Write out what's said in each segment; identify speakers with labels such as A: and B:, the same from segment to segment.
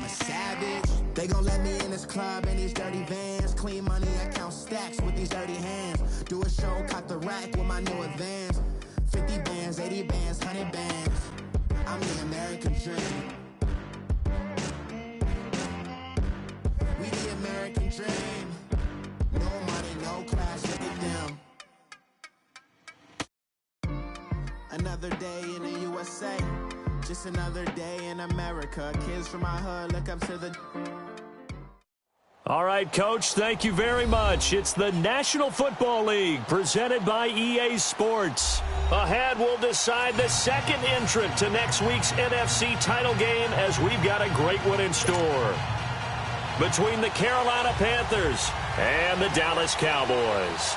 A: I'm a savage. They gon' let me in this club in these dirty vans. Clean money, I count stacks with these dirty hands. Do a show, caught the rack with my new advance. 50 bands, 80 bands, 100 bands. I'm the American dream. We the American dream. No money, no class, look at them. Another day in the USA. Just another day in America. Kids from my hood look up to the...
B: All right, Coach, thank you very much. It's the National Football League presented by EA Sports. Ahead, we'll decide the second entrant to next week's NFC title game as we've got a great one in store. Between the Carolina Panthers and the Dallas Cowboys.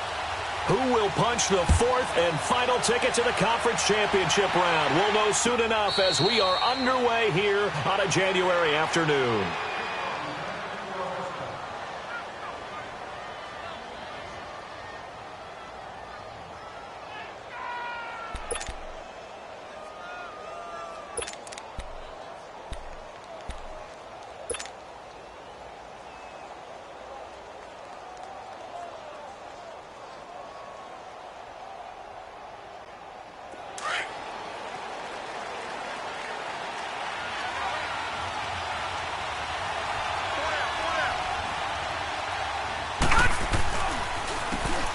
B: Who will punch the fourth and final ticket to the conference championship round? We'll know soon enough as we are underway here on a January afternoon.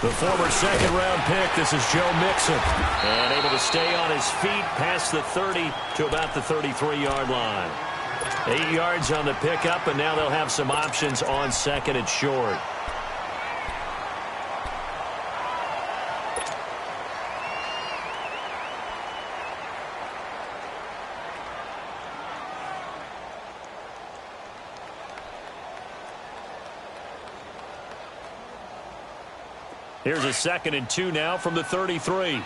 B: The former second-round pick, this is Joe Mixon. And able to stay on his feet past the 30 to about the 33-yard line. 8 yards on the pickup, and now they'll have some options on second and short. Here's a 2nd and 2 now from the 33.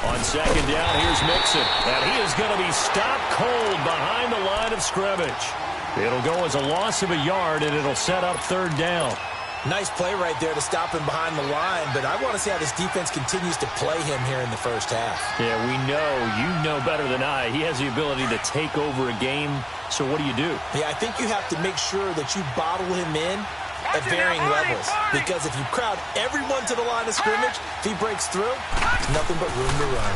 B: On second down, here's Mixon. And he is going to be stopped cold behind the line of scrimmage. It'll go as a loss of a yard, and it'll set up 3rd down.
C: Nice play right there to stop him behind the line, but I want to see how this defense continues to play him here in the first half.
B: Yeah, we know. You know better than I. He has the ability to take over a game, so what do you do?
C: Yeah, I think you have to make sure that you bottle him in at varying levels, because if you crowd everyone to the line of scrimmage, if he breaks through, nothing but room to run.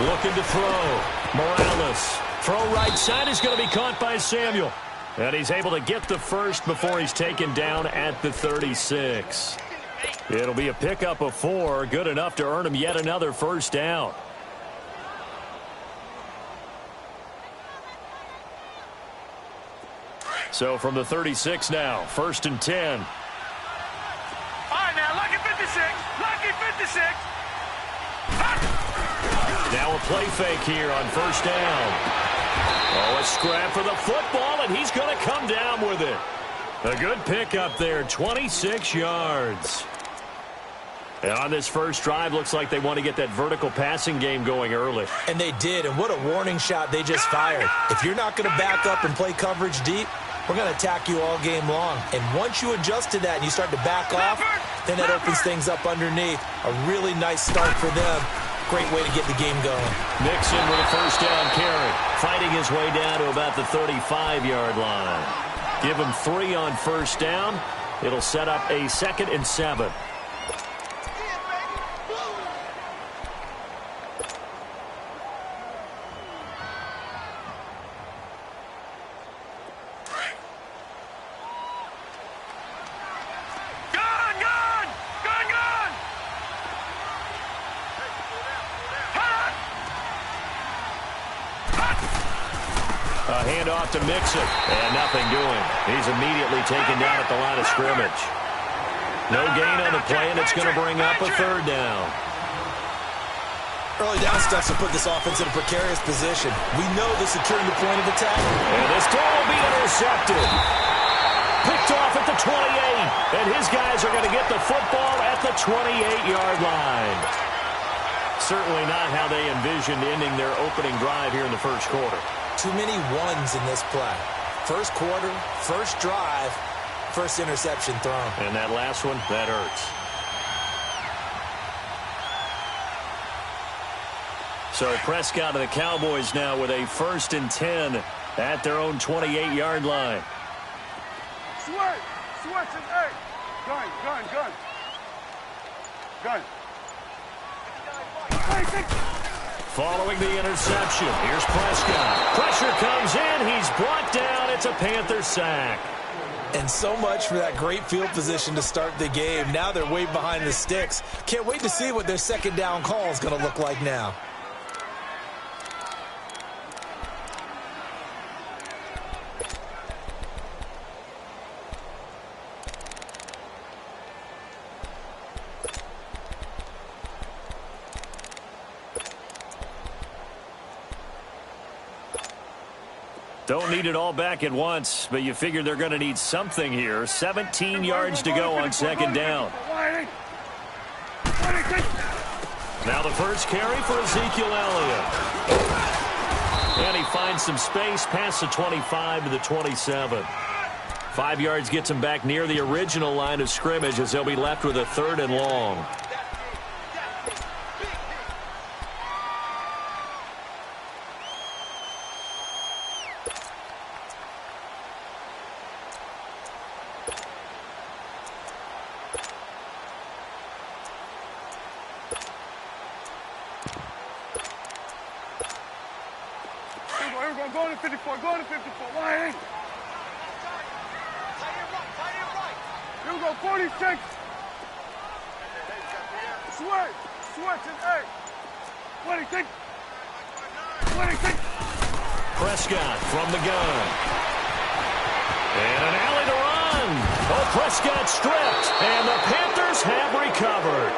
B: Looking to throw. Morales. Throw right side is going to be caught by Samuel. And he's able to get the first before he's taken down at the 36. It'll be a pickup of 4, good enough to earn him yet another first down. So from the 36 now, 1st and 10.
D: All right, now, lucky 56. Lucky 56.
B: Now a play fake here on 1st down. Oh, a scrap for the football, and he's going to come down with it. A good pickup there, 26 yards. And on this first drive, looks like they want to get that vertical passing game going early.
C: And they did, and what a warning shot they just fired. If you're not going to back up and play coverage deep, we're going to attack you all game long. And once you adjust to that and you start to back off, then that opens things up underneath. A really nice start for them. Great way to get the game going.
B: Mixon with a first down carry. Fighting his way down to about the 35-yard line. Give him 3 on first down. It'll set up a 2nd and 7. A handoff to Mixon, and nothing doing. He's immediately taken down at the line of scrimmage. No gain on the play, and it's going to bring up a 3rd down.
C: Early down steps will put this offense in a precarious position. We know they're securing the point of attack.
B: And this throw will be intercepted. Picked off at the 28, and his guys are going to get the football at the 28-yard line. Certainly not how they envisioned ending their opening drive here in the first quarter.
C: Too many ones in this play. First quarter, first drive, first interception thrown.
B: And that last one, that hurts. So Prescott and the Cowboys now with a 1st and 10 at their own 28-yard line.
D: Switch and eight. Gun.
B: Following the interception, here's Prescott. Pressure comes in. He's brought down. It's a Panther sack.
C: And so much for that great field position to start the game. Now they're way behind the sticks. Can't wait to see what their second down call is going to look like now.
B: Don't need it all back at once, but you figure they're going to need something here. 17 yards to go on second down. Now the first carry for Ezekiel Elliott. And he finds some space past the 25 to the 27. 5 yards gets him back near the original line of scrimmage as they'll be left with a 3rd and long.
D: Go to 54. Why? Here we go, 46. Switch and eight. 26.
B: Prescott from the gun. And an alley to run. Oh, Prescott stripped. And the Panthers have recovered.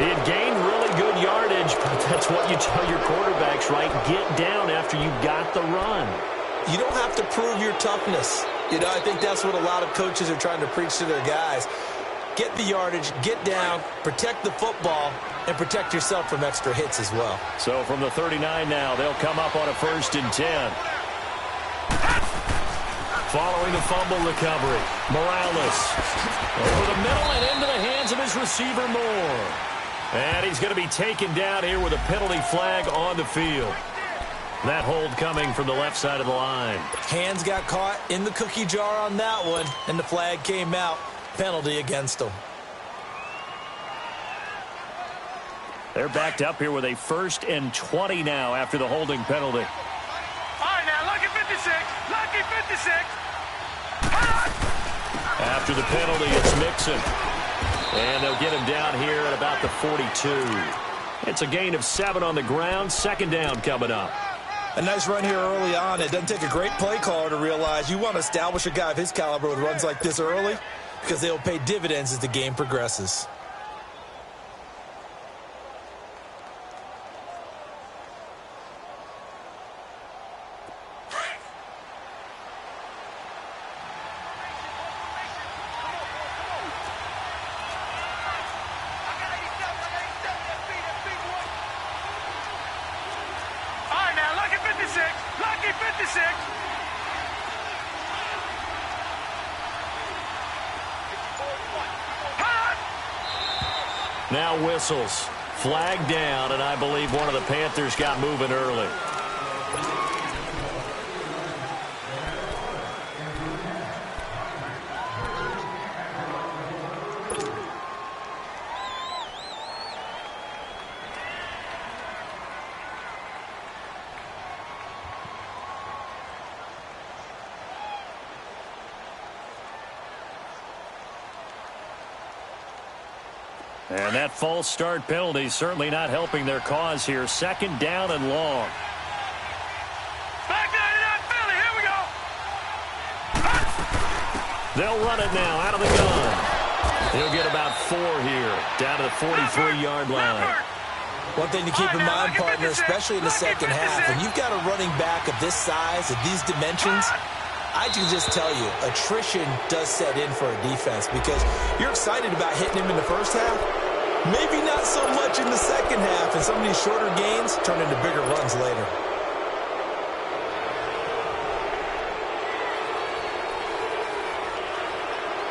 B: He had gained really good yardage, but that's what you tell your quarterbacks, right? Get down after you got the run.
C: You don't have to prove your toughness. You know, I think that's what a lot of coaches are trying to preach to their guys. Get the yardage, get down, protect the football, and protect yourself from extra hits as well.
B: So from the 39 now, they'll come up on a 1st and 10. Following the fumble recovery, Morales over the middle and into the hands of his receiver Moore. And he's going to be taken down here with a penalty flag on the field. That hold coming from the left side of the line.
C: Hands got caught in the cookie jar on that one, and the flag came out. Penalty against them.
B: They're backed up here with a 1st and 20 now after the holding penalty.
D: All right, now, lucky 56.
B: After the penalty, it's Mixon. And they'll get him down here at about the 42. It's a gain of 7 on the ground. 2nd down coming up.
C: A nice run here early on. It doesn't take a great play caller to realize you want to establish a guy of his caliber with runs like this early because they'll pay dividends as the game progresses.
B: Now whistles. Flag down, and I believe one of the Panthers got moving early. And that false start penalty certainly not helping their cause here. 2nd down and long.
D: Back 99 Philly, here we go.
B: They'll run it now out of the gun. He'll get about 4 here, down to the 43-yard line.
C: One thing to keep in mind, partner, especially in the second half, when you've got a running back of this size, of these dimensions, I can just tell you, attrition does set in for a defense because you're excited about hitting him in the first half. Maybe not so much in the second half, and some of these shorter gains turn into bigger runs later.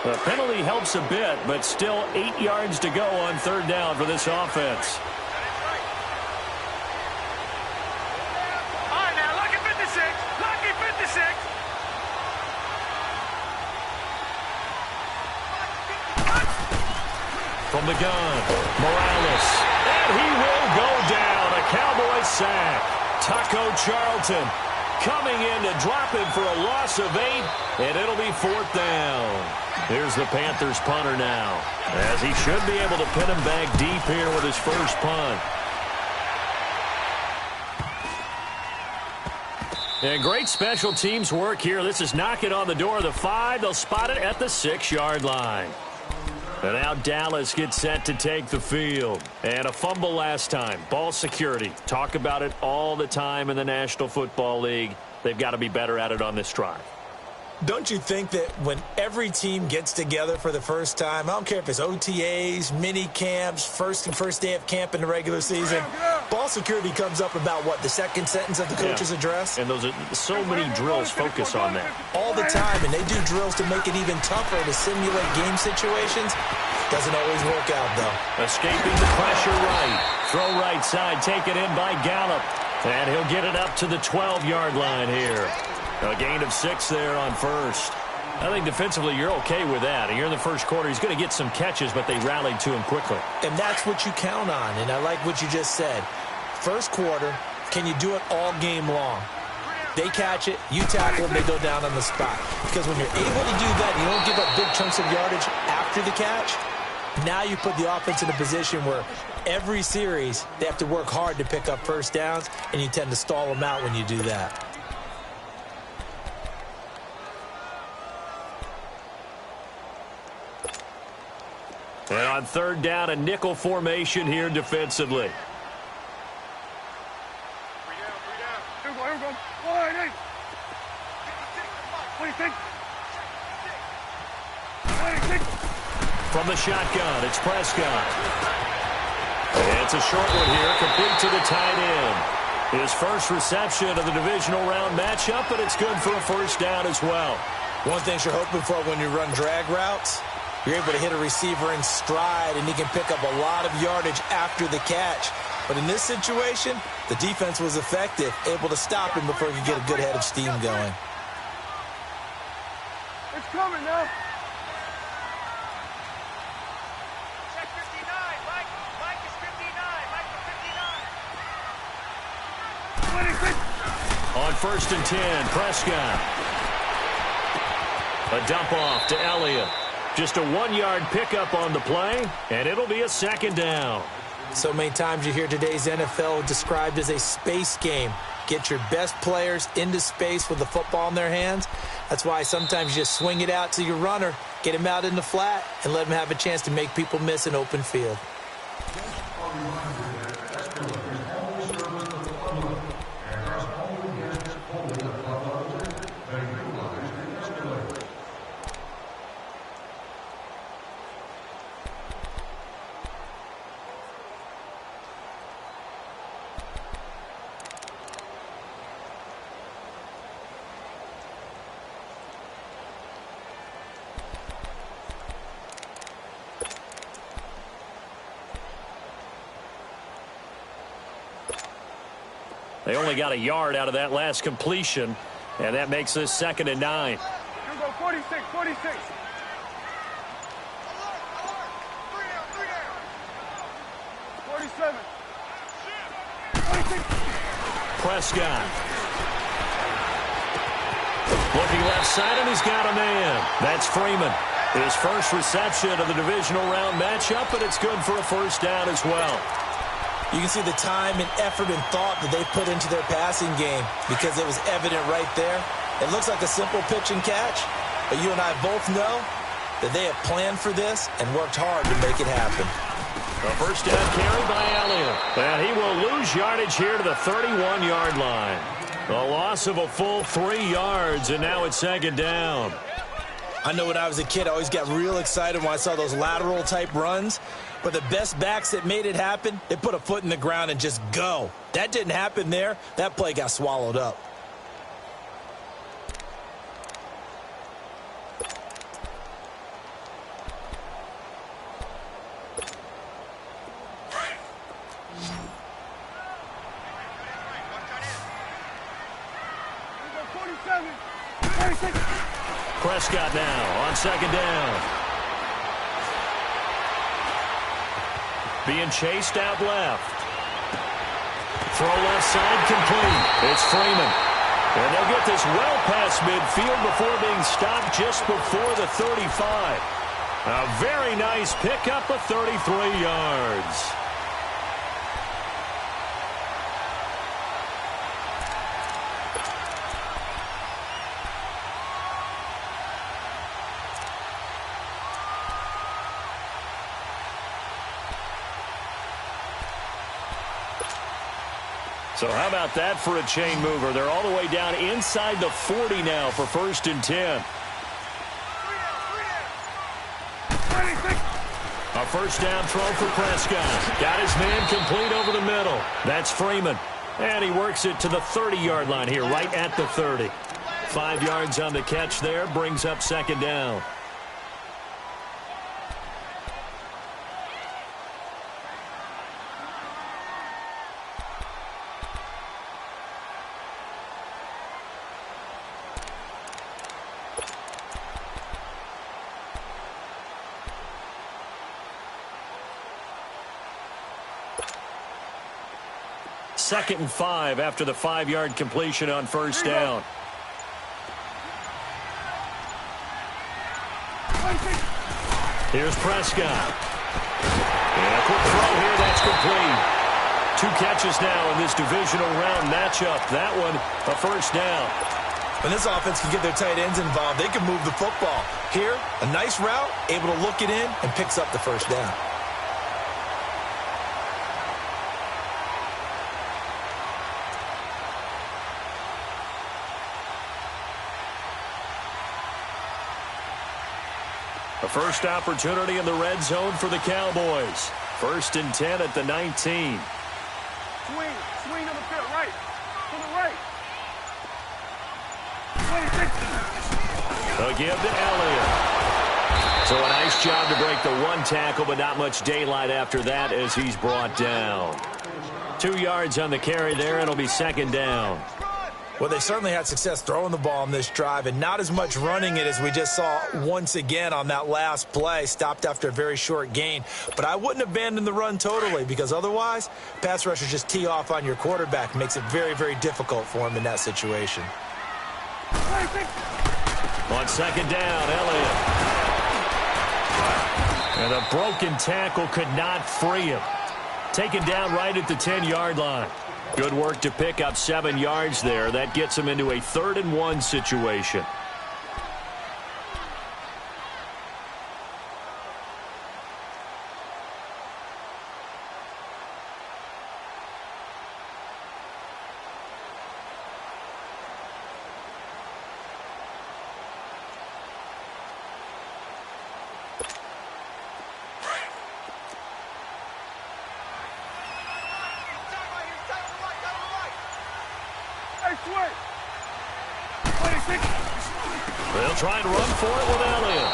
B: The penalty helps a bit, but still 8 yards to go on 3rd down for this offense. From the gun, Morales. And he will go down. A Cowboy sack. Taco Charlton coming in to drop him for a loss of 8, and it'll be 4th down. Here's the Panthers punter now, as he should be able to pin him back deep here with his first punt. And great special teams work here. This is knocking on the door of the 5. They'll spot it at the 6-yard line. And now Dallas gets set to take the field. And a fumble last time. Ball security. Talk about it all the time in the National Football League. They've got to be better at it on this drive.
C: Don't you think that when every team gets together for the first time, I don't care if it's OTAs, mini camps, first day of camp in the regular season, ball security comes up about what, the second sentence of the coach's address?
B: And those are so many drills focus on that.
C: All the time, and they do drills to make it even tougher to simulate game situations. Doesn't always work out, though.
B: Escaping the pressure right. Throw right side, taken in by Gallup. And he'll get it up to the 12-yard line here. A gain of 6 there on first. I think defensively you're okay with that. And you're in the first quarter. He's going to get some catches, but they rallied to him quickly.
C: And that's what you count on. And I like what you just said. First quarter, can you do it all game long? They catch it, you tackle them, they go down on the spot. Because when you're able to do that, you don't give up big chunks of yardage after the catch. Now you put the offense in a position where every series they have to work hard to pick up first downs, and you tend to stall them out when you do that.
B: And on 3rd down, a nickel formation here defensively. From the shotgun, it's Prescott. And it's a short one here, complete to the tight end. His first reception of the divisional round matchup, but it's good for a first down as well.
C: One thing you're hoping for when you run drag routes, you're able to hit a receiver in stride, and he can pick up a lot of yardage after the catch. But in this situation, the defense was effective, able to stop him before he could get a good head of steam going.
D: It's coming now. Check 59. Mike is 59. Mike is 59. 26.
B: On 1st and 10, Prescott. A dump off to Elliott. Just a 1-yard pickup on the play, and it'll be a 2nd down.
C: So many times you hear today's NFL described as a space game. Get your best players into space with the football in their hands. That's why sometimes you just swing it out to your runner, get him out in the flat, and let him have a chance to make people miss an open field.
B: They only got a yard out of that last completion, and that makes this 2nd and 9.
D: Here we go, 46, 46. 47. 46.
B: Prescott. Looking left side, and he's got a man. That's Freeman. His first reception of the divisional round matchup, but it's good for a first down as well.
C: You can see the time and effort and thought that they put into their passing game because it was evident right there. It looks like a simple pitch and catch, but you and I both know that they have planned for this and worked hard to make it happen.
B: A first down carry by Elliott. And he will lose yardage here to the 31-yard line. A loss of a full 3 yards, and now it's 2nd down.
C: I know when I was a kid, I always got real excited when I saw those lateral-type runs. But the best backs that made it happen, they put a foot in the ground and just go. That didn't happen there. That play got swallowed up.
B: Prescott now on 2nd down. Being chased out left. Throw left side complete. It's Freeman. And they'll get this well past midfield before being stopped just before the 35. A very nice pickup of 33 yards. So how about that for a chain mover? They're all the way down inside the 40 now for 1st and 10. A first down throw for Prescott. Got his man complete over the middle. That's Freeman. And he works it to the 30-yard line here, right at the 30. 5 yards on the catch there, brings up 2nd down. Second and 5 after the 5-yard completion on first down. Here's Prescott. And a quick throw here, that's complete. 2 catches now in this divisional round matchup. That one, a first down.
C: When this offense can get their tight ends involved, they can move the football. Here, a nice route, able to look it in, and picks up the first down.
B: A first opportunity in the red zone for the Cowboys. 1st and 10 at the 19.
D: Swing on the field, right. To the right. 26.
B: They'll give to Elliott. So a nice job to break the 1 tackle, but not much daylight after that as he's brought down. 2 yards on the carry there, and it'll be 2nd down.
C: Well, they certainly had success throwing the ball on this drive and not as much running it as we just saw once again on that last play. Stopped after a very short gain. But I wouldn't abandon the run totally because otherwise, pass rushers just tee off on your quarterback. Makes it very, very difficult for him in that situation.
B: On 2nd down, Elliott. And a broken tackle could not free him. Taken down right at the 10-yard line. Good work to pick up 7 yards there. That gets him into a 3rd and 1 situation. They'll try and run for it with Elliott.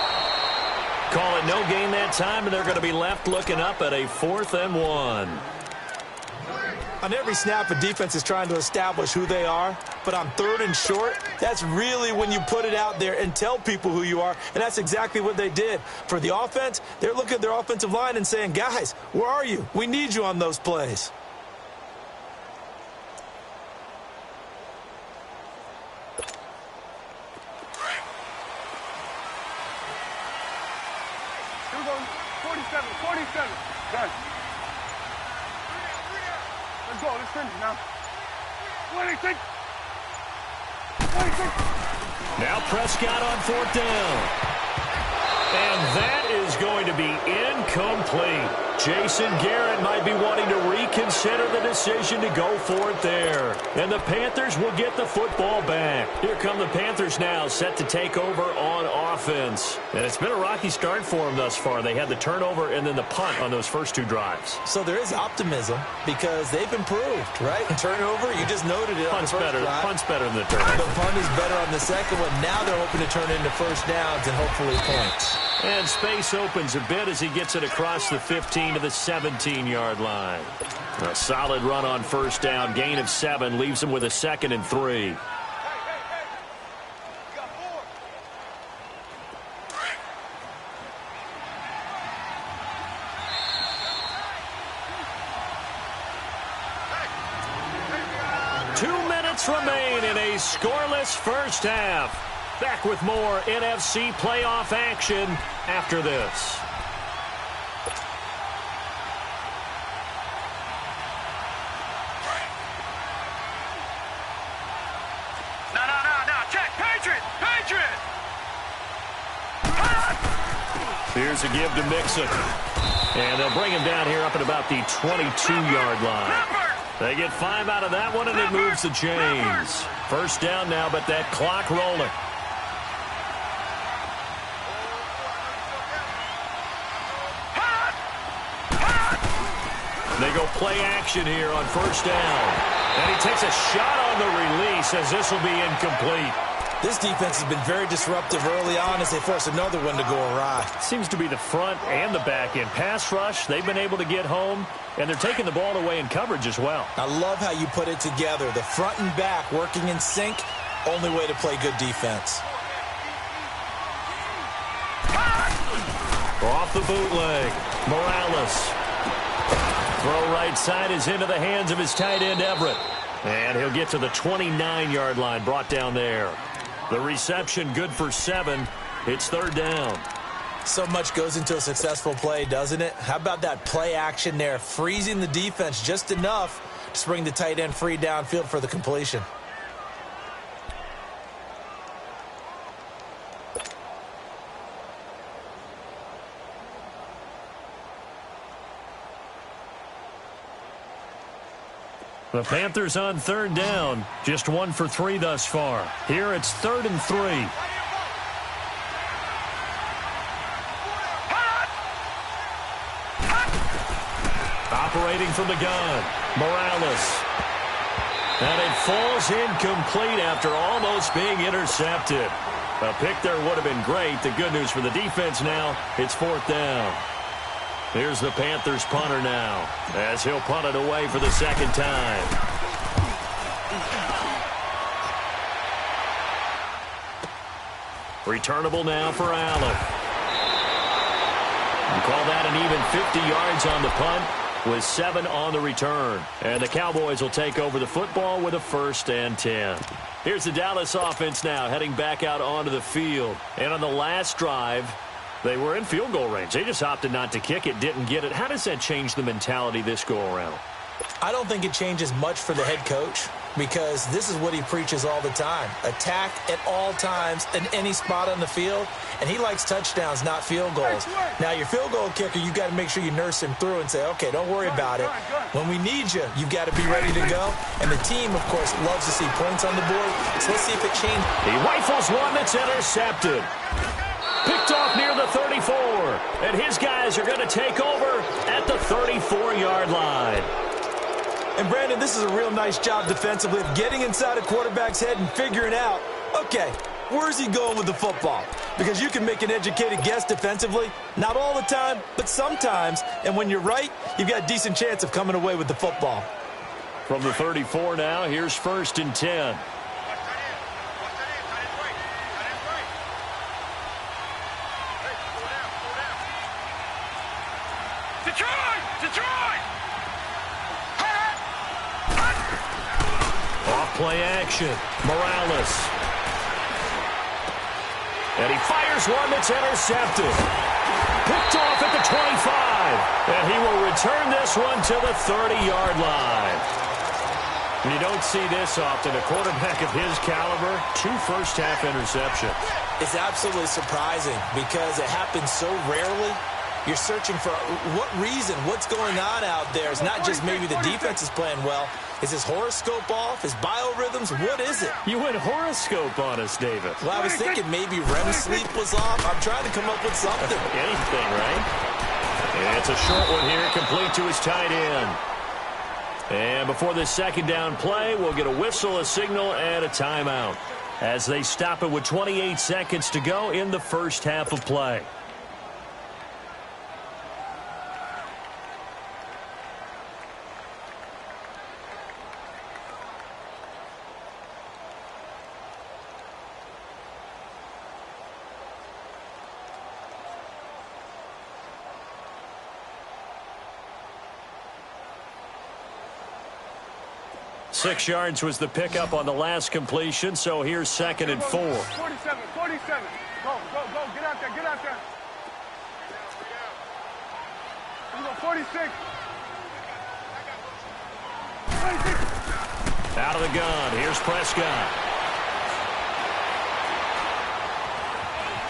B: Call it no gain that time, and they're going to be left looking up at a 4th and 1.
C: On every snap, a defense is trying to establish who they are, but on 3rd and short, that's really when you put it out there and tell people who you are, and that's exactly what they did. For the offense, they're looking at their offensive line and saying, guys, where are you? We need you on those plays.
D: Here we go. 47. Done. Let's go. Let's finish now. 26.
B: Now Prescott on 4th down. And that is going to be incomplete. Jason Garrett might be wanting to reconsider the decision to go for it there. And the Panthers will get the football back. Here come the Panthers now, set to take over on offense. And it's been a rocky start for them thus far. They had the turnover and then the punt on those first 2 drives.
C: So there is optimism because they've improved, right? And turnover, you just noted it.
B: Punt's
C: on the first
B: better.
C: drive.
B: Punt's better than the turnover.
C: The punt is better on the second one. Now they're hoping to turn it into first downs and hopefully points.
B: And space opens a bit as he gets it across the 15 to the 17-yard line. A solid run on first down. Gain of 7 leaves him with a 2nd and 3. 2 minutes remain in a scoreless first half. Back with more NFC playoff action after this.
D: No. Check. Patriot.
B: Here's a give to Mixon. And they'll bring him down here up at about the 22-yard line. They get 5 out of that one, and it moves the chains. First down now, but that clock rolling. They go play action here on first down. And he takes a shot on the release as this will be incomplete.
C: This defense has been very disruptive early on as they force another one to go awry.
B: Seems to be the front and the back end. Pass rush, they've been able to get home, and they're taking the ball away in coverage as well.
C: I love how you put it together. The front and back working in sync, only way to play good defense.
B: Off the bootleg, Morales. Throw right side is into the hands of his tight end, Everett. And he'll get to the 29-yard line, brought down there. The reception good for 7. It's third down.
C: So much goes into a successful play, doesn't it? How about that play action there, freezing the defense just enough to bring the tight end free downfield for the completion.
B: The Panthers on third down. Just 1 for 3 thus far. Here it's 3rd and 3. Operating from the gun, Morales. And it falls incomplete after almost being intercepted. A pick there would have been great. The good news for the defense now, it's 4th down. Here's the Panthers punter now, as he'll punt it away for the second time. Returnable now for Allen. You call that an even 50 yards on the punt with 7 on the return. And the Cowboys will take over the football with a 1st and 10. Here's the Dallas offense now heading back out onto the field. And on the last drive, they were in field goal range. They just opted not to kick it, didn't get it. How does that change the mentality this go-around?
C: I don't think it changes much for the head coach because this is what he preaches all the time. Attack at all times in any spot on the field, and he likes touchdowns, not field goals. Now, your field goal kicker, you've got to make sure you nurse him through and say, okay, don't worry about it. When we need you, you've got to be ready to go. And the team, of course, loves to see points on the board, so let's see if it changes.
B: He rifles one that's intercepted. Picked off near the 34, and his guys are going to take over at the 34-yard line.
C: And, Brandon, this is a real nice job defensively of getting inside a quarterback's head and figuring out, okay, where's he going with the football? Because you can make an educated guess defensively, not all the time, but sometimes. And when you're right, you've got a decent chance of coming away with the football.
B: From the 34 now, here's 1st and 10. Play action. Morales. And he fires one that's intercepted. Picked off at the 25. And he will return this one to the 30-yard line. You don't see this often. A quarterback of his caliber, 2 first-half interceptions.
C: It's absolutely surprising because it happens so rarely. You're searching for what reason, what's going on out there. It's not just maybe the defense is playing well. Is his horoscope off? His biorhythms? What is it?
B: You went horoscope on us, David.
C: Well, I was thinking maybe REM sleep was off. I'm trying to come up with something.
B: Anything, right? And it's a short one here, complete to his tight end. And before this second down play, we'll get a whistle, a signal, and a timeout as they stop it with 28 seconds to go in the first half of play. 6 yards was the pickup on the last completion, so here's 2nd and 4.
D: 47, 47. Go, go, go. Get out there, get out there. You go 46. 46.
B: Out of the gun. Here's Prescott.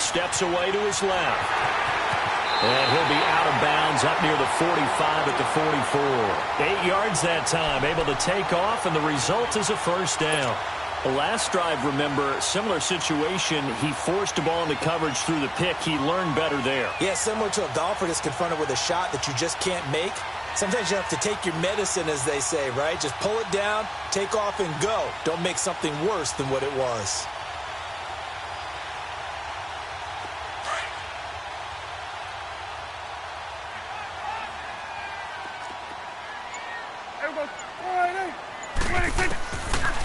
B: Steps away to his left. And he'll be out of bounds up near the 45 at the 44. 8 yards that time, able to take off, and the result is a first down. The last drive, remember, similar situation. He forced the ball into coverage through the pick. He learned better there.
C: Yeah, similar to a golfer that's confronted with a shot that you just can't make. Sometimes you have to take your medicine, as they say, right? Just pull it down, take off, and go. Don't make something worse than what it was.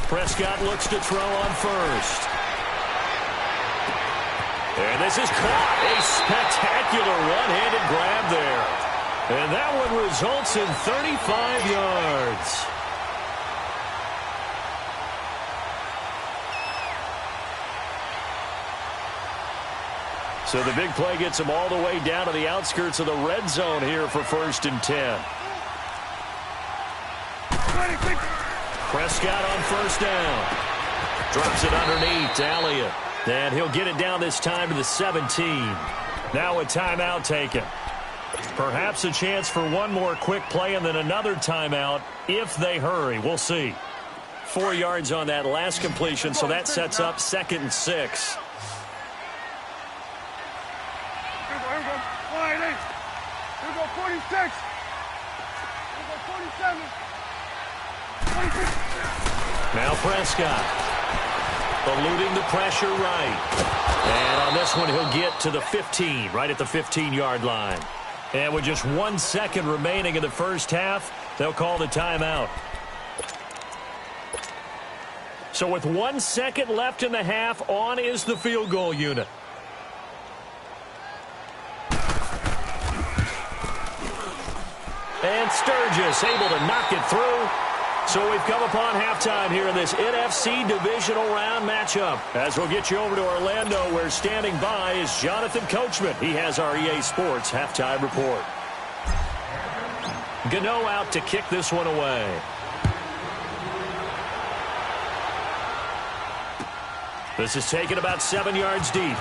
B: Prescott looks to throw on first. And this is caught. A spectacular one-handed grab there. And that one results in 35 yards. So the big play gets him all the way down to the outskirts of the red zone here for 1st and 10. Prescott on first down. Drops it underneath to Elliott. And he'll get it down this time to the 17. Now a timeout taken. Perhaps a chance for one more quick play and then another timeout if they hurry. We'll see. 4 yards on that last completion, so that sets up 2nd and 6.
D: Here we go. 46. Here we go 47. 46.
B: Now Prescott. Eluding the pressure right. And on this one, he'll get to the 15, right at the 15-yard line. And with just 1 second remaining in the first half, they'll call the timeout. So with 1 second left in the half, on is the field goal unit. And Sturgis able to knock it through. So we've come upon halftime here in this NFC Divisional Round matchup. As we'll get you over to Orlando, where standing by is Jonathan Coachman. He has our EA Sports halftime report. Gano out to kick this one away. This is taken about 7 yards deep.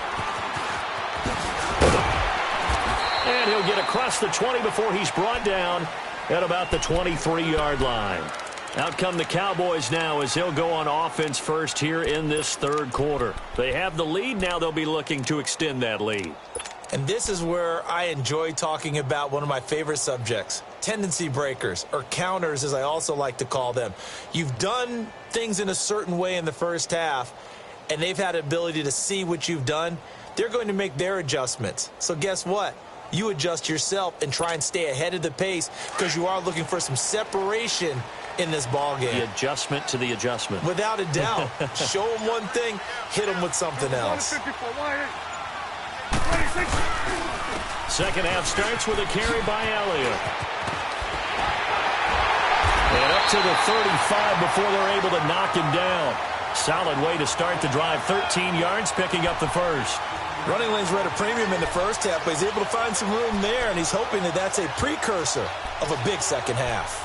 B: And he'll get across the 20 before he's brought down at about the 23-yard line. Out come the Cowboys now as they'll go on offense first here in this third quarter. They have the lead. Now they'll be looking to extend that lead.
C: And this is where I enjoy talking about one of my favorite subjects, tendency breakers, or counters as I also like to call them. You've done things in a certain way in the first half, and they've had the ability to see what you've done. They're going to make their adjustments. So guess what? You adjust yourself and try and stay ahead of the pace because you are looking for some separation in this ball game.
B: The adjustment to the adjustment.
C: Without a doubt. Show them one thing, hit them with something else.
B: Second half starts with a carry by Elliott. And up to the 35 before they're able to knock him down. Solid way to start the drive. 13 yards, picking up the first.
C: Running lanes were at a premium in the first half, but he's able to find some room there, and he's hoping that that's a precursor of a big second half.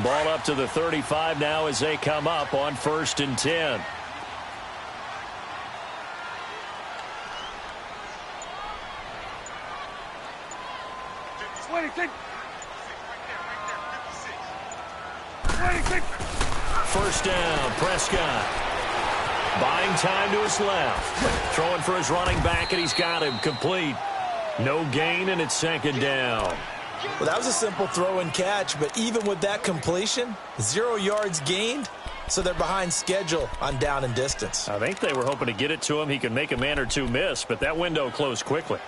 B: Ball up to the 35 now as they come up on 1st and 10. First down, Prescott. Buying time to his left. Throwing for his running back, and he's got him complete. No gain, and it's 2nd down.
C: Well, that was a simple throw and catch, but even with that completion, 0 yards gained, so they're behind schedule on down and distance.
B: I think they were hoping to get it to him. He could make a man or two miss, but that window closed quickly.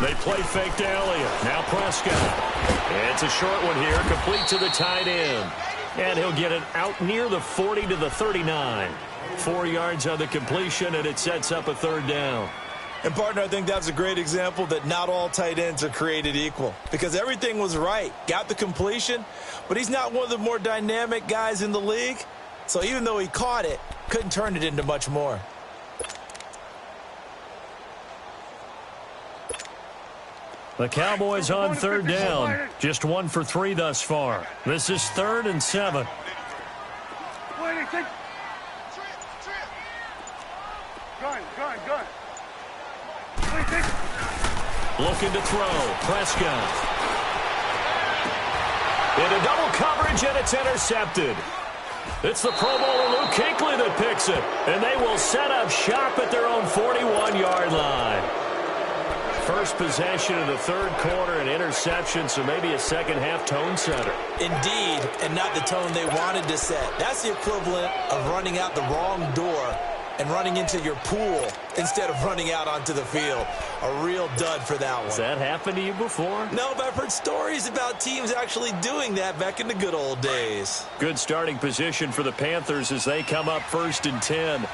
B: They play fake to Elliott. Now Prescott. It's a short one here, complete to the tight end. And he'll get it out near the 40 to the 39. 4 yards on the completion, and it sets up a third down.
C: And, partner, I think that's a great example that not all tight ends are created equal. Because everything was right. Got the completion, but he's not one of the more dynamic guys in the league. So even though he caught it, couldn't turn it into much more.
B: The Cowboys on third down. Just 1 for 3 thus far. This is 3rd and 7. Looking to throw. Prescott. Into double coverage, and it's intercepted. It's the Pro Bowler Luke Kuechly that picks it. And they will set up shop at their own 41-yard line. First possession of the third quarter, an interception, so maybe a second-half tone setter.
C: Indeed, and not the tone they wanted to set. That's the equivalent of running out the wrong door and running into your pool instead of running out onto the field. A real dud for that one.
B: Has that happened to you before?
C: No, but I've heard stories about teams actually doing that back in the good old days.
B: Good starting position for the Panthers as they come up 1st and 10.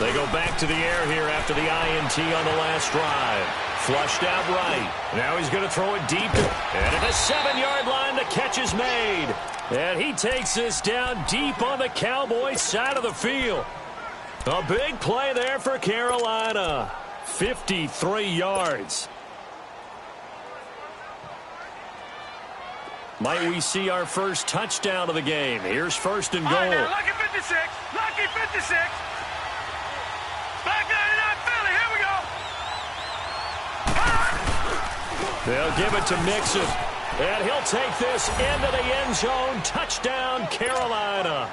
B: They go back to the air here after the INT on the last drive. Flushed out right. Now he's going to throw it deep. And at the 7-yard line, the catch is made. And he takes this down deep on the Cowboys side of the field. A big play there for Carolina. 53 yards. Might we see our first touchdown of the game? Here's 1st and goal.
D: All right, now, lucky 56. Lucky 56. Back 99 Philly. Here we go.
B: They'll give it to Mixon. And he'll take this into the end zone. Touchdown, Carolina.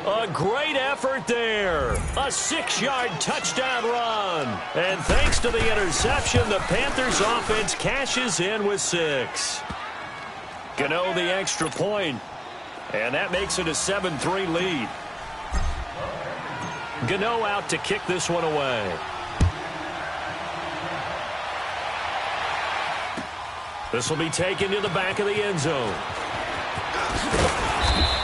B: A great effort there. A 6-yard touchdown run. And thanks to the interception, the Panthers offense cashes in with 6. Gano the extra point. And that makes it a 7-3 lead. Gano out to kick this one away. This will be taken to the back of the end zone.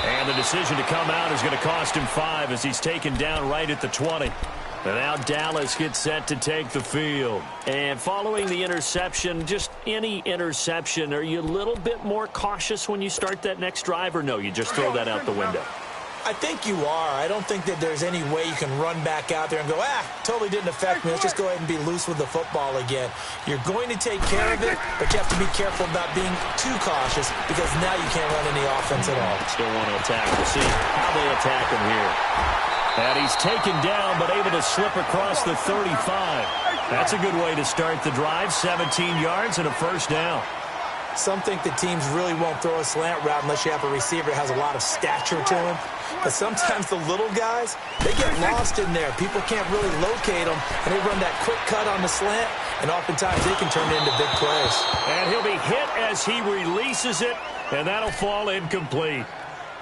B: And the decision to come out is going to cost him 5 as he's taken down right at the 20. And now Dallas gets set to take the field. And following the interception, just any interception, are you a little bit more cautious when you start that next drive, or no, you just throw that out the window?
C: I think you are. I don't think that there's any way you can run back out there and go, totally didn't affect me. Let's just go ahead and be loose with the football again. You're going to take care of it, but you have to be careful about being too cautious because now you can't run any offense at all.
B: Still want to attack. We'll see how they attack him here. And he's taken down, but able to slip across the 35. That's a good way to start the drive. 17 yards and a first down.
C: Some think that teams really won't throw a slant route unless you have a receiver that has a lot of stature to him. But sometimes the little guys, they get lost in there. People can't really locate them, and they run that quick cut on the slant, and oftentimes they can turn it into big plays.
B: And he'll be hit as he releases it, and that'll fall incomplete.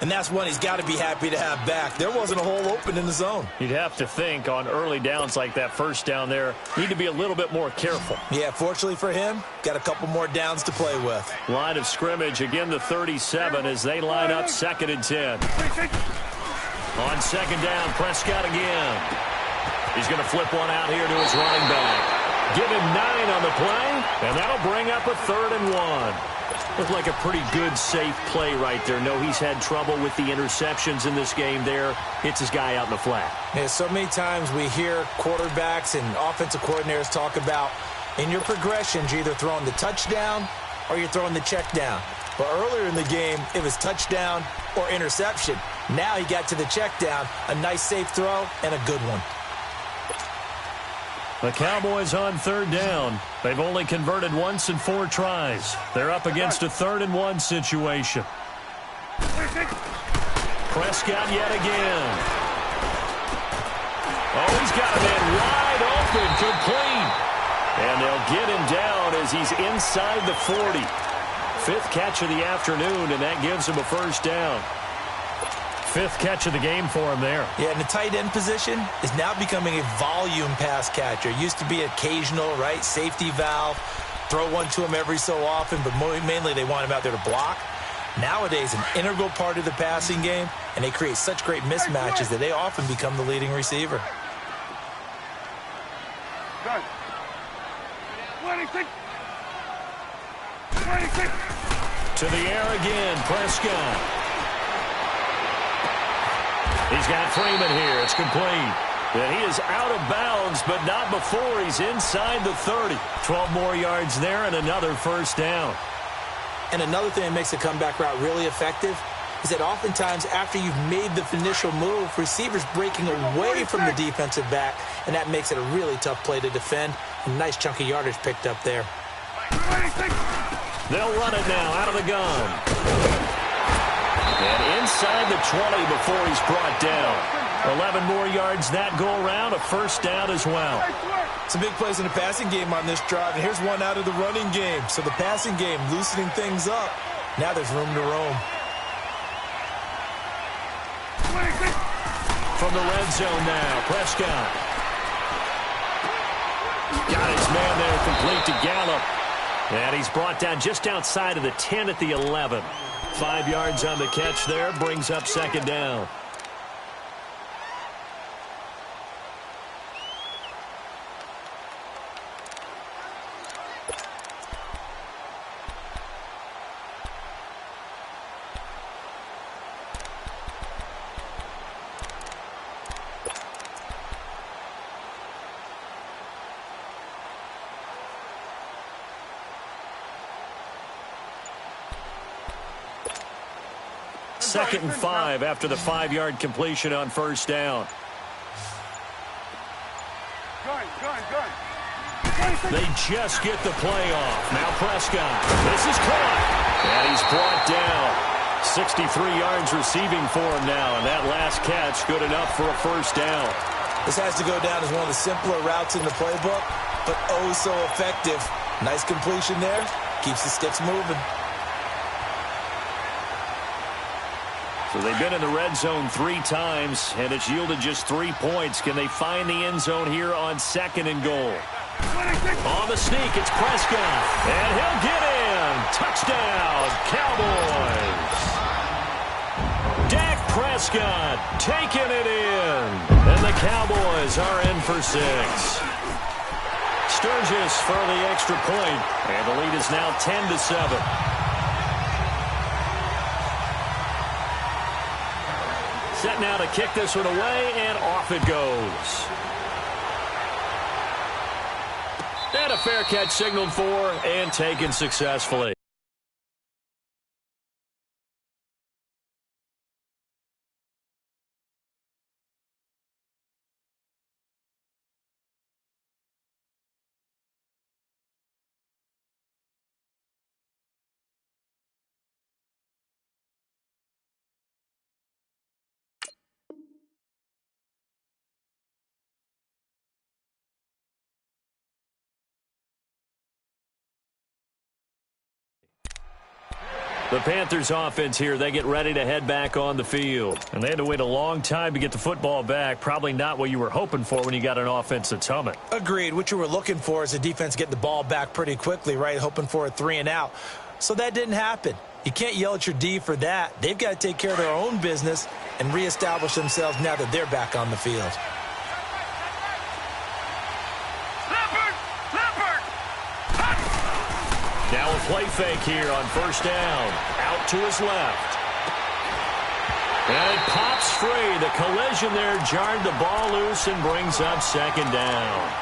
C: And that's one he's got to be happy to have back. There wasn't a hole open in the zone.
B: You'd have to think on early downs like that first down there, need to be a little bit more careful.
C: Yeah, fortunately for him, got a couple more downs to play with.
B: Line of scrimmage, again the 37 as they line up 2nd and 10. On 2nd down, Prescott again. He's going to flip one out here to his running back. Give him 9 on the play, and that'll bring up a 3rd and 1. Looked like a pretty good, safe play right there. No, he's had trouble with the interceptions in this game there. Hits his guy out in the flat.
C: Yeah, so many times we hear quarterbacks and offensive coordinators talk about in your progressions, you're either throwing the touchdown or you're throwing the check down. But earlier in the game, it was touchdown or interception. Now he got to the check down, a nice safe throw, and a good one.
B: The Cowboys on 3rd down. They've only converted once in 4 tries. They're up against a 3rd and 1 situation. Prescott yet again. Oh, he's got him in wide open, complete. And they'll get him down as he's inside the 40. 5th catch of the afternoon, and that gives him a first down. fifth catch of the game for him there.
C: Yeah, and the tight end position is now becoming a volume pass catcher. It used to be occasional, right, safety valve, throw one to him every so often, but mainly they want him out there to block. Nowadays, an integral part of the passing game, and they create such great mismatches that they often become the leading receiver.
D: Good. 26. 26.
B: To the air again, Prescott. He's got Freeman here. It's complete. And he is out of bounds, but not before he's inside the 30. 12 more yards there and another first down.
C: And another thing that makes a comeback route really effective is that oftentimes after you've made the initial move, receivers breaking away from the defensive back, and that makes it a really tough play to defend. A nice chunk of yardage picked up there.
D: 26.
B: They'll run it now out of the gun. And inside the 20 before he's brought down. 11 more yards that go around, a first down as well.
C: Some big plays in the passing game on this drive, and here's one out of the running game. So the passing game loosening things up. Now there's room to roam.
D: 26.
B: From the red zone now, Prescott. Got his man there, complete to Gallup. And he's brought down just outside of the 10 at the 11. 5 yards on the catch there, brings up second down. Second and 5 after the 5-yard completion on first down.
D: Gun.
B: They just get the play off. Now Prescott. This is caught. And he's brought down. 63 yards receiving for him now. And that last catch good enough for a first down.
C: This has to go down as one of the simpler routes in the playbook, but oh so effective. Nice completion there. Keeps the sticks moving.
B: So they've been in the red zone 3 times, and it's yielded just 3 points. Can they find the end zone here on second and goal?
D: 26.
B: On the sneak, it's Prescott. And he'll get in. Touchdown, Cowboys. Dak Prescott taking it in. And the Cowboys are in for 6. Sturgis for the extra point. And the lead is now 10-7. Set now to kick this one away, and off it goes. And a fair catch signaled for and taken successfully. The Panthers offense here, they get ready to head back on the field. And they had to wait a long time to get the football back. Probably not what you were hoping for when you got an offense that's humming.
C: Agreed. What you were looking for is the defense get the ball back pretty quickly, right? Hoping for a 3 and out. So that didn't happen. You can't yell at your D for that. They've got to take care of their own business and reestablish themselves now that they're back on the field.
B: Now a play fake here on first down. Out to his left. And it pops free. The collision there jarred the ball loose and brings up second down.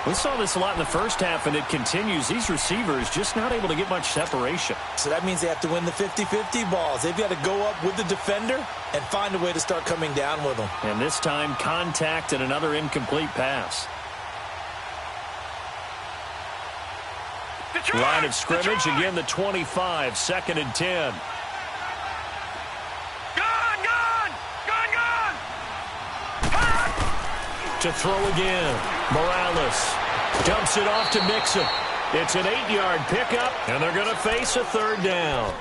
B: We saw this a lot in the first half, and it continues. These receivers just not able to get much separation.
C: So that means they have to win the 50-50 balls. They've got to go up with the defender and find a way to start coming down with them.
B: And this time, contact and another incomplete pass. Line of scrimmage, again the 25, 2nd and 10. To throw again. Morales dumps it off to Mixon. It's an 8-yard pickup, and they're going to face a third down.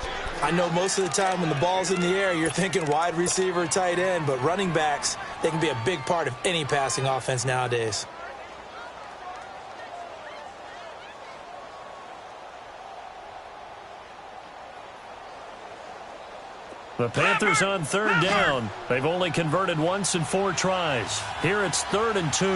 C: I know most of the time when the ball's in the air, you're thinking wide receiver, tight end, but running backs, they can be a big part of any passing offense nowadays.
B: The Panthers on third down. They've only converted once in 4 tries. Here it's 3rd and 2.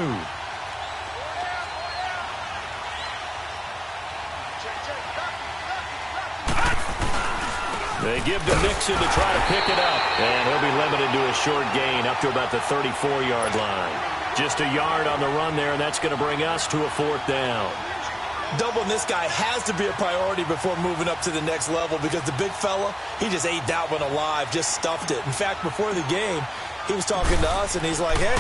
B: They give to Mixon to try to pick it up. And he'll be limited to a short gain up to about the 34-yard line. Just a yard on the run there, and that's going to bring us to a 4th down.
C: Doubling this guy has to be a priority before moving up to the next level because the big fella, he just ate that one alive, just stuffed it. In fact, before the game, he was talking to us, and he's like, hey,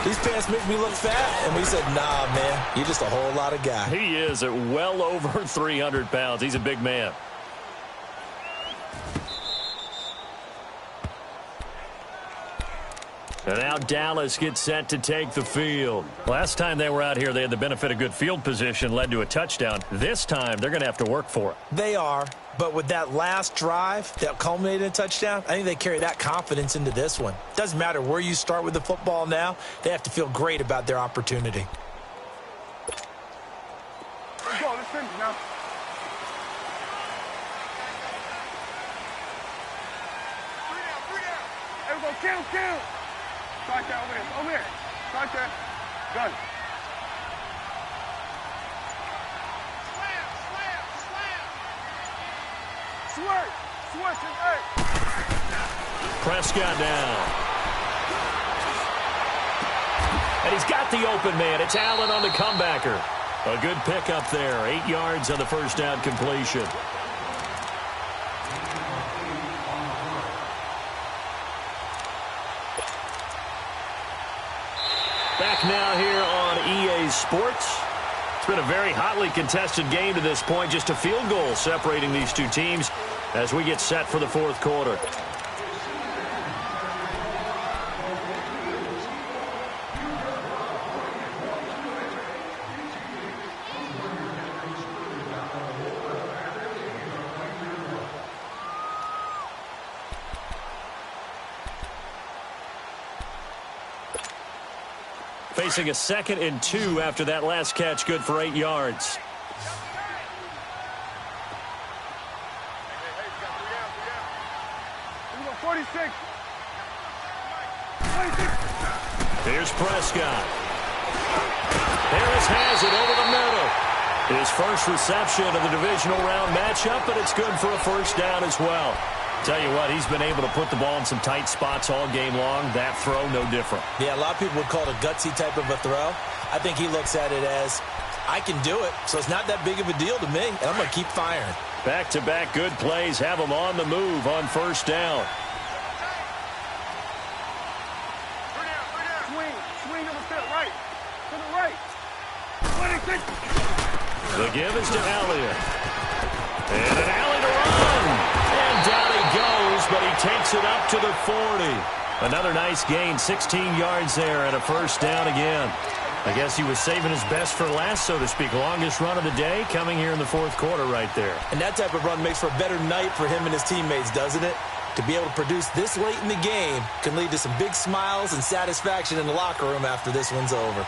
C: these pants make me look fat. And we said, nah, man, you're just a whole lot of guy.
B: He is at well over 300 pounds. He's a big man. And now Dallas gets set to take the field. Last time they were out here, they had the benefit of good field position, led to a touchdown. This time, they're going to have to work for it.
C: They are, but with that last drive that culminated in a touchdown, I think they carry that confidence into this one. Doesn't matter where you start with the football now, they have to feel great about their opportunity.
D: Let's go. Let's finish now. Three down. Hey, we go. Count. Right there, over here. Right there. Gun. Slam. Switch it, hey.
B: Prescott down. And he's got the open man. It's Allen on the comebacker. A good pickup there. 8 yards on the first down completion. Back now here on EA Sports. It's been a very hotly contested game to this point. Just a field goal separating these two teams as we get set for the 4th quarter. Facing a 2nd and 2 after that last catch, good for 8 yards.
D: We go 46.
B: Here's Prescott. Harris has it over the middle. His first reception of the divisional round matchup, but it's good for a first down as well. Tell you what, he's been able to put the ball in some tight spots all game long. That throw, no different.
C: Yeah, a lot of people would call it a gutsy type of a throw. I think he looks at it as, I can do it, so it's not that big of a deal to me, and I'm going to keep firing.
B: Back-to-back good plays have him on the move on first down.
D: Swing over to the right. To the right. 26.
B: The give is to Elliott. And an alley to run. And down he goes, but he takes it up to the 40. Another nice gain, 16 yards there and a first down again. I guess he was saving his best for last, so to speak. Longest run of the day coming here in the 4th quarter right there.
C: And that type of run makes for a better night for him and his teammates, doesn't it? To be able to produce this late in the game can lead to some big smiles and satisfaction in the locker room after this one's over.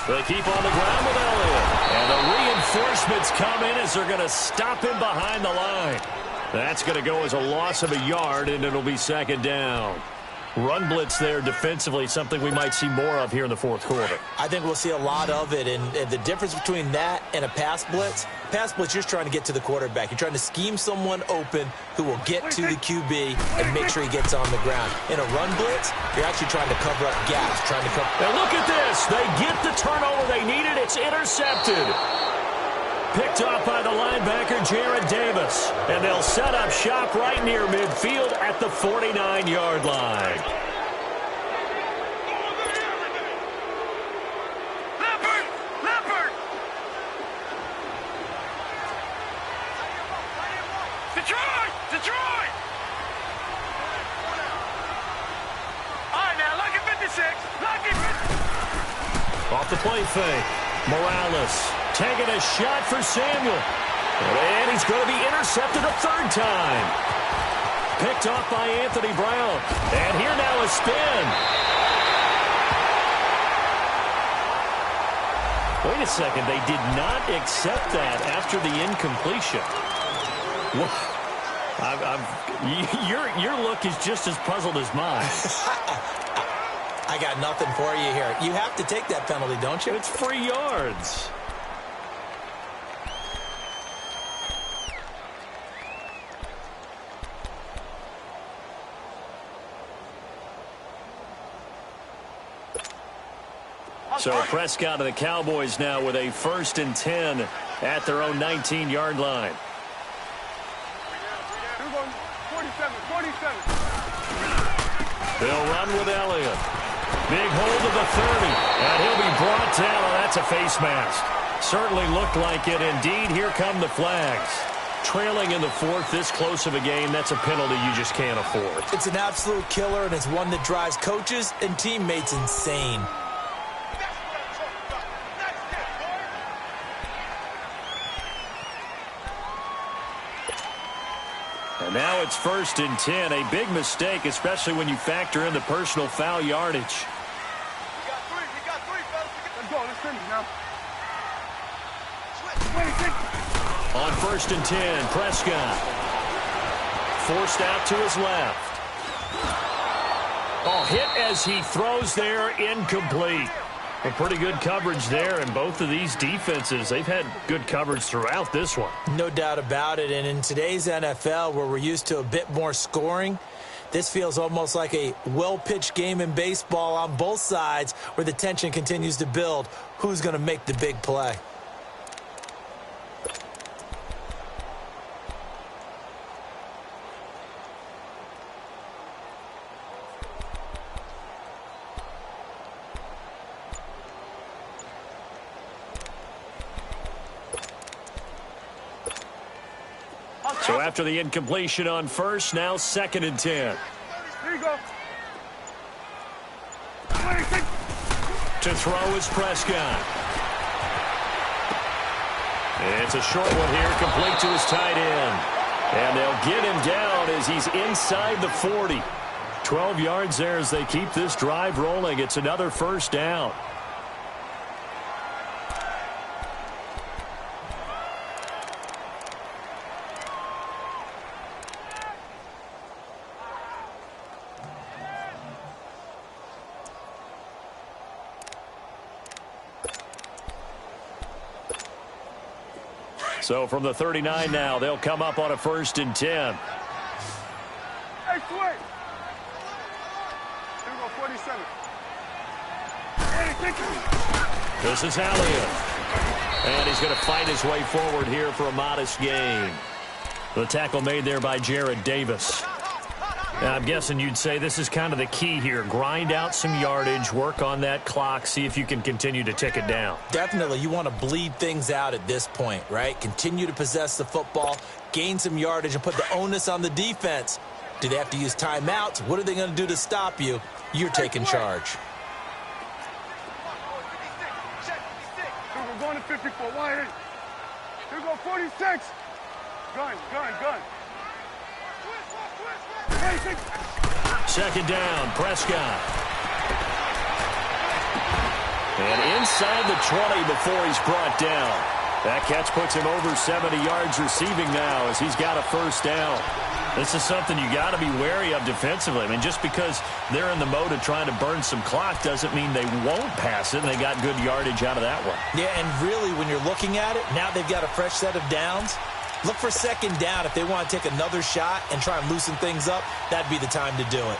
B: They keep on the ground with Elliott. And the reinforcements come in as they're going to stop him behind the line. That's going to go as a loss of a yard, and it'll be 2nd down. Run blitz there defensively, something we might see more of here in the 4th quarter.
C: I think we'll see a lot of it, and the difference between that and a pass blitz, you're just trying to get to the quarterback. You're trying to scheme someone open who will get to the QB and make sure he gets on the ground. In a run blitz, you're actually trying to cover up gaps, trying to cover.
B: And look at this. They get the turnover they needed. It's intercepted. Picked off by the linebacker, Jared Davis. And they'll set up shop right near midfield at the 49-yard line. Off the play fake. Morales taking a shot for Samuel. And he's going to be intercepted a third time. Picked off by Anthony Brown. And here now a spin. Wait a second. They did not accept that after the incompletion. Your look is just as puzzled as mine.
C: I got nothing for you here. You have to take that penalty, don't you?
B: It's free yards. So Prescott of the Cowboys now with a 1st and 10 at their own 19-yard line.
D: 47.
B: They'll run with Elliott. Big hold of the 30. And he'll be brought down. Oh, that's a face mask. Certainly looked like it. Indeed, here come the flags. Trailing in the 4th, this close of a game, that's a penalty you just can't afford.
C: It's an absolute killer, and it's one that drives coaches and teammates insane.
B: And now it's 1st and 10. A big mistake, especially when you factor in the personal foul yardage.
D: You got three, fellas. Let's go. Let's finish now.
B: On 1st and 10, Prescott. Forced out to his left. Oh, hit as he throws there, incomplete. Well, pretty good coverage there, and both of these defenses, they've had good coverage throughout this one.
C: No doubt about it, and in today's NFL, where we're used to a bit more scoring, this feels almost like a well-pitched game in baseball on both sides where the tension continues to build. Who's going to make the big play?
B: So after the incompletion on 1st, now 2nd and 10.
D: Here you go. 26.
B: To throw is Prescott. It's a short one here, complete to his tight end. And they'll get him down as he's inside the 40. 12 yards there as they keep this drive rolling. It's another 1st down. So from the 39 now, they'll come up on a 1st and 10.
D: Hey, swing. Here we go, 47.
B: This is Elliott. And he's going to fight his way forward here for a modest gain. The tackle made there by Jared Davis. Now, I'm guessing you'd say this is kind of the key here. Grind out some yardage, work on that clock, see if you can continue to tick it down.
C: Definitely. You want to bleed things out at this point, right? Continue to possess the football, gain some yardage, and put the onus on the defense. Do they have to use timeouts? What are they going to do to stop you? You're taking charge.
D: We're going to 54. Wide. Here we go, 46. Gun.
B: 2nd down, Prescott. And inside the 20 before he's brought down. That catch puts him over 70 yards receiving now as he's got a 1st down. This is something you got to be wary of defensively. I mean, just because they're in the mode of trying to burn some clock doesn't mean they won't pass it, and they got good yardage out of that one.
C: Yeah, and really, when you're looking at it, now they've got a fresh set of downs. Look for 2nd down. If they want to take another shot and try and loosen things up, that'd be the time to do it.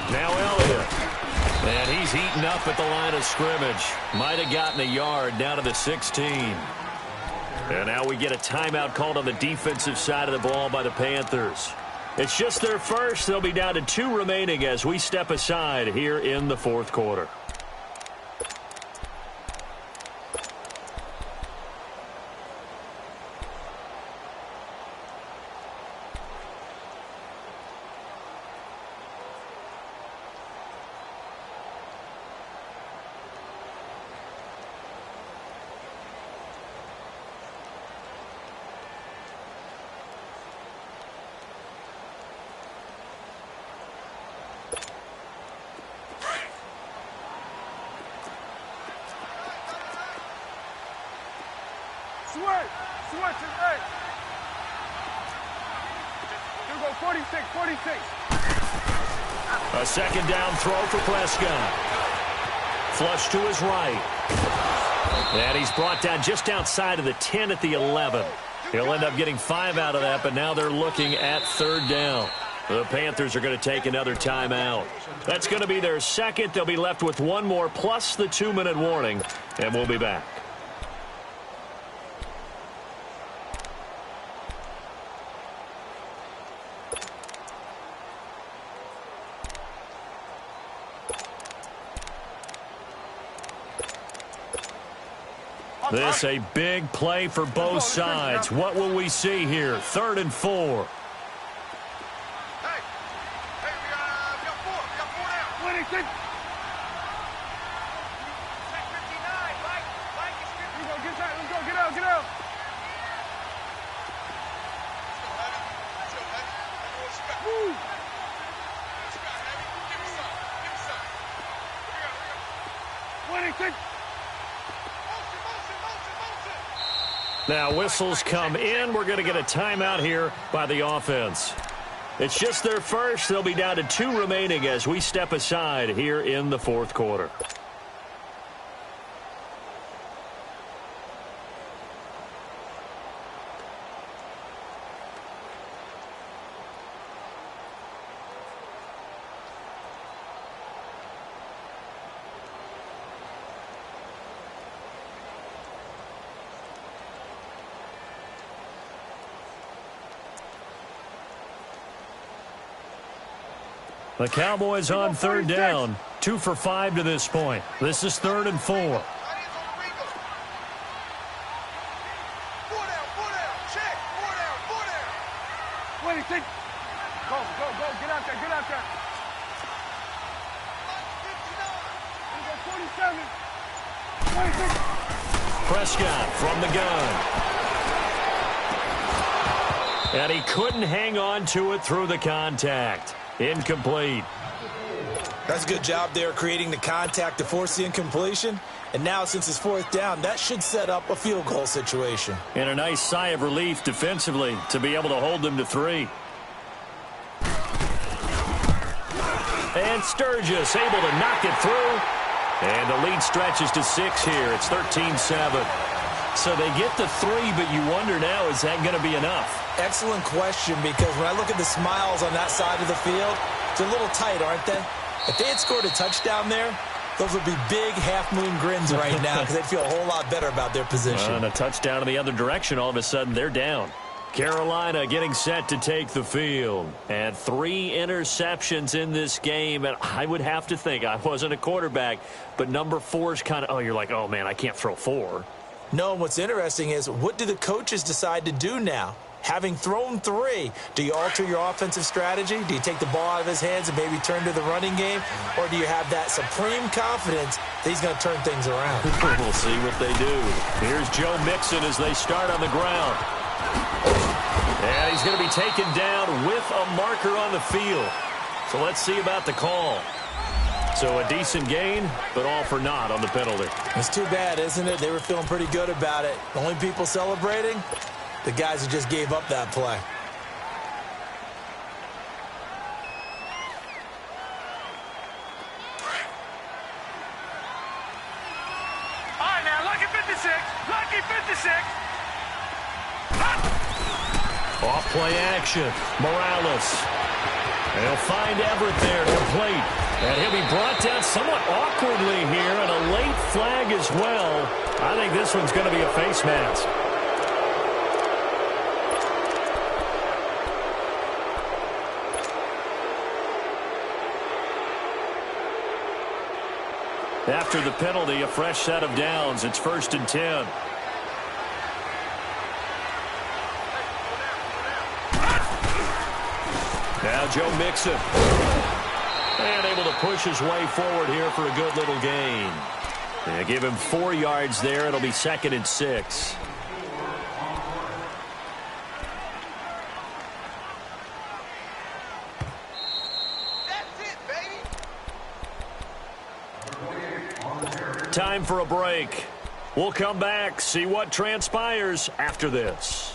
B: Now Elliott. And he's heating up at the line of scrimmage. Might have gotten a yard down to the 16. And now we get a timeout called on the defensive side of the ball by the Panthers. It's just their first. They'll be down to 2 remaining as we step aside here in the 4th quarter.
D: Switch. Hey. Here we go, 46, 46.
B: A second down throw for Prescott. Flush to his right. And he's brought down just outside of the 10 at the 11. He'll end up getting 5 out of that, but now they're looking at third down. The Panthers are going to take another timeout. That's going to be their second. They'll be left with one more plus the 2-minute warning, and we'll be back. This a big play for both sides. What will we see here? 3rd and 4. Now whistles come in. We're going to get a timeout here by the offense. It's just their first. They'll be down to 2 remaining as we step aside here in the 4th quarter. The Cowboys on 3rd down, 2 for 5 to this point. This is 3rd and 4.
D: 4 down. Check. 26. Go. Get out there. Here we go, 47. 26.
B: Prescott from the gun. And he couldn't hang on to it through the contact. Incomplete.
C: That's a good job there creating the contact to force the incompletion. And now since it's 4th down, that should set up a field goal situation.
B: And a nice sigh of relief defensively to be able to hold them to 3. And Sturgis able to knock it through. And the lead stretches to 6 here. It's 13-7. So they get the 3, but you wonder now, is that going to be enough?
C: Excellent question, because when I look at the smiles on that side of the field, they're a little tight, aren't they? If they had scored a touchdown there, those would be big half-moon grins right now because they'd feel a whole lot better about their position.
B: And a touchdown in the other direction, all of a sudden they're down. Carolina getting set to take the field. And 3 interceptions in this game. And I would have to think, I wasn't a quarterback, but number 4 is kind of, you're like, oh, man, I can't throw 4.
C: No, and what's interesting is, what do the coaches decide to do now? Having thrown 3, do you alter your offensive strategy? Do you take the ball out of his hands and maybe turn to the running game? Or do you have that supreme confidence that he's going to turn things around?
B: We'll see what they do. Here's Joe Mixon as they start on the ground. And he's going to be taken down with a marker on the field. So let's see about the call. So a decent gain, but all for naught on the penalty.
C: It's too bad, isn't it? They were feeling pretty good about it. The only people celebrating, the guys who just gave up that play.
D: All right, now, lucky 56. Lucky 56.
B: Off play action. Morales. They'll find Everett there, complete. And he'll be brought down somewhat awkwardly here, and a late flag as well. I think this one's going to be a face mask. After the penalty, a fresh set of downs. It's 1st and 10. Now Joe Mixon. And able to push his way forward here for a good little gain. They give him 4 yards there. It'll be 2nd and 6.
D: That's it, baby.
B: Time for a break. We'll come back, see what transpires after this.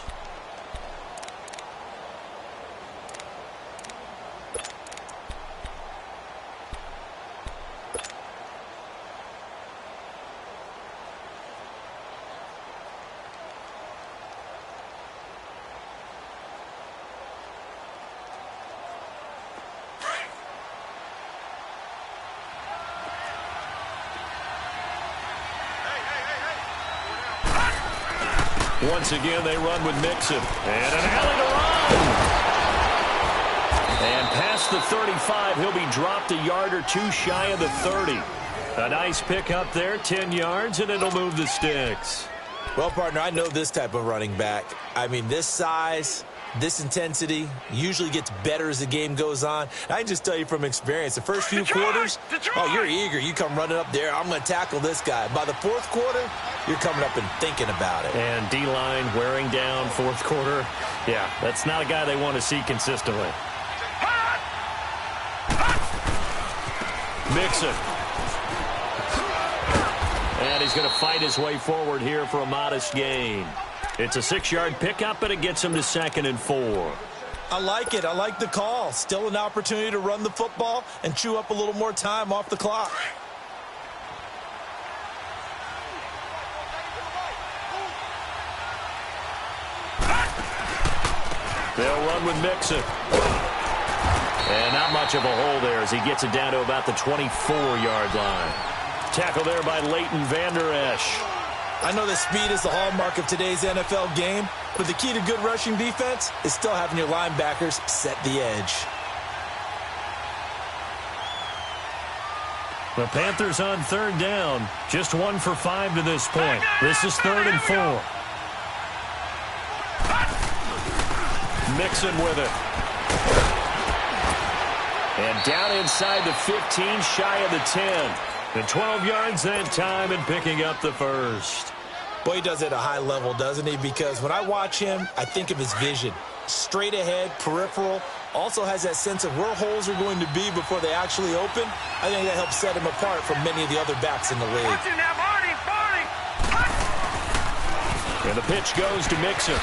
B: Once again, they run with Mixon. And an alley to run. And past the 35, he'll be dropped a yard or two shy of the 30. A nice pickup there, 10 yards, and it'll move the sticks.
C: Well, partner, I know this type of running back. I mean, this size, this intensity usually gets better as the game goes on. I can just tell you from experience, the first few quarters, oh, you're eager. You come running up there, I'm going to tackle this guy. By the fourth quarter, you're coming up and thinking about it.
B: And D-line wearing down fourth quarter. Yeah, that's not a guy they want to see consistently. Mixon. And he's going to fight his way forward here for a modest gain. It's a 6-yard pickup, and it gets him to 2nd and 4.
C: I like it. I like the call. Still an opportunity to run the football and chew up a little more time off the clock.
B: They'll run with Mixon. And not much of a hole there as he gets it down to about the 24-yard line. Tackle there by Leighton Vander Esch.
C: I know that speed is the hallmark of today's NFL game, but the key to good rushing defense is still having your linebackers set the edge.
B: The Panthers on 3rd down. Just 1 for 5 to this point. This is 3rd and 4. Mixon with it. And down inside the 15, shy of the 10. And 12 yards that time and picking up the first.
C: Boy, he does it at a high level, doesn't he? Because when I watch him, I think of his vision. Straight ahead, peripheral. Also has that sense of where holes are going to be before they actually open. I think that helps set him apart from many of the other backs in the league.
B: And the pitch goes to Mixon.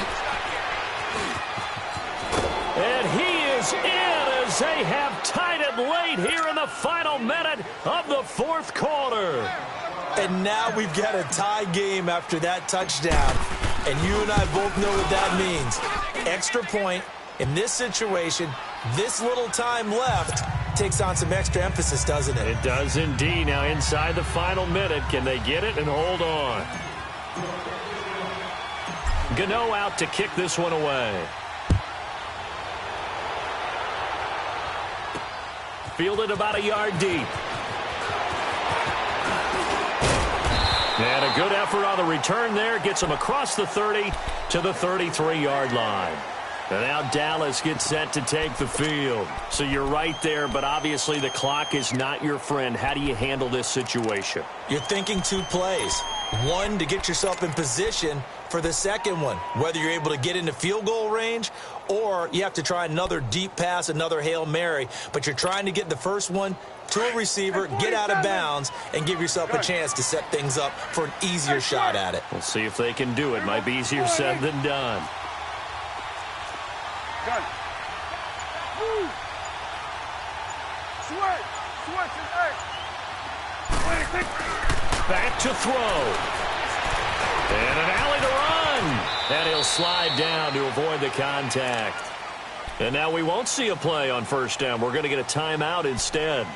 B: And he is in as they have tied it late here in the final minute of the fourth quarter.
C: And now we've got a tie game after that touchdown. And you and I both know what that means. Extra point. In this situation, this little time left takes on some extra emphasis, doesn't it?
B: It does indeed. Now inside the final minute, can they get it and hold on? Gano out to kick this one away. Fielded about a yard deep. And a good effort on the return there. Gets him across the 30 to the 33-yard line. And now Dallas gets set to take the field. So you're right there, but obviously the clock is not your friend. How do you handle this situation?
C: You're thinking 2 plays. One, to get yourself in position for the second one, whether you're able to get into field goal range or you have to try another deep pass, another Hail Mary. But you're trying to get the first one to a receiver, get out of bounds, and give yourself a chance to set things up for an easier shot at it.
B: We'll see if they can do it. Might be easier said than done.
D: Gun. Move. Switch. Switch and eight.
B: Back to throw. And an alley to run. And he'll slide down to avoid the contact. And now we won't see a play on first down. We're going to get a timeout instead,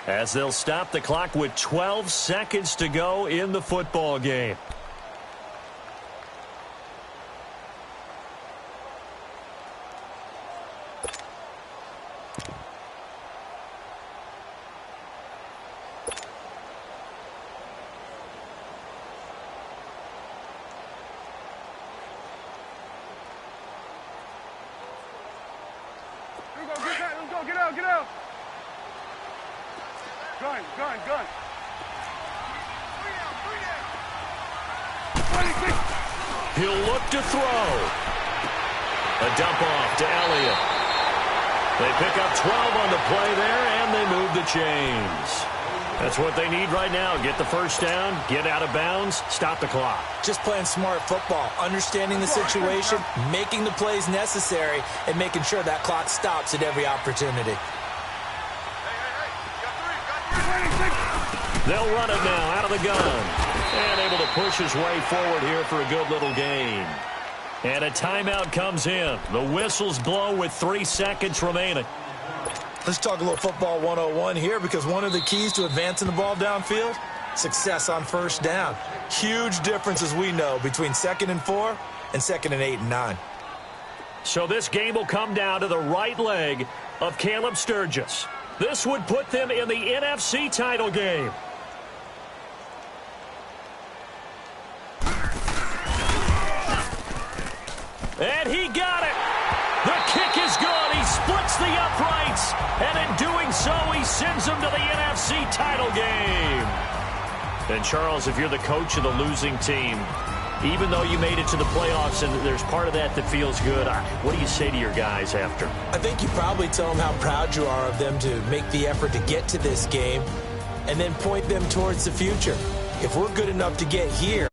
B: as they'll stop the clock with 12 seconds to go in the football game.
D: Get out. Gun.
B: He'll look to throw. A dump off to Elliott. They pick up 12 on the play there, and they move the chains. That's what they need right now. Get the first down, get out of bounds, stop the clock.
C: Just playing smart football, understanding the situation, making the plays necessary, and making sure that clock stops at every opportunity.
B: They'll run it now out of the gun. And able to push his way forward here for a good little gain. And a timeout comes in. The whistles blow with 3 seconds remaining.
C: Let's talk a little football 101 here, because one of the keys to advancing the ball downfield, success on first down. Huge difference, as we know, between 2nd and 4 and 2nd and 8 and 9.
B: So this game will come down to the right leg of Caleb Sturgis. This would put them in the NFC title game. And he got it. The kick is good. He splits the uprights. And in doing so, he sends them to the NFC title game. And, Charles, if you're the coach of the losing team, even though you made it to the playoffs and there's part of that that feels good, what do you say to your guys after?
C: I think you probably tell them how proud you are of them to make the effort to get to this game and then point them towards the future. If we're good enough to get here,